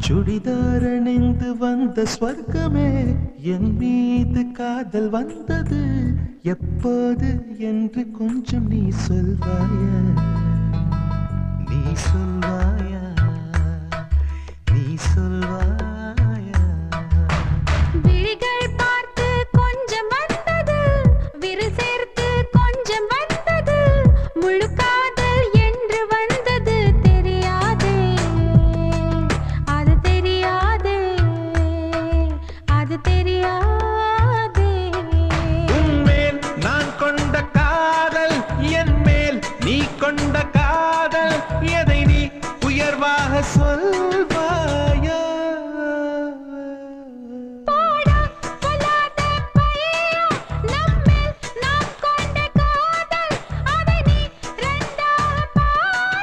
சுடிதார் அணிந்து வந்த ஸ்வர்க்கமே என் மீது காதல் வந்தது எப்போது என்று கொஞ்சம் நீ சொல்வாய நீ சொல்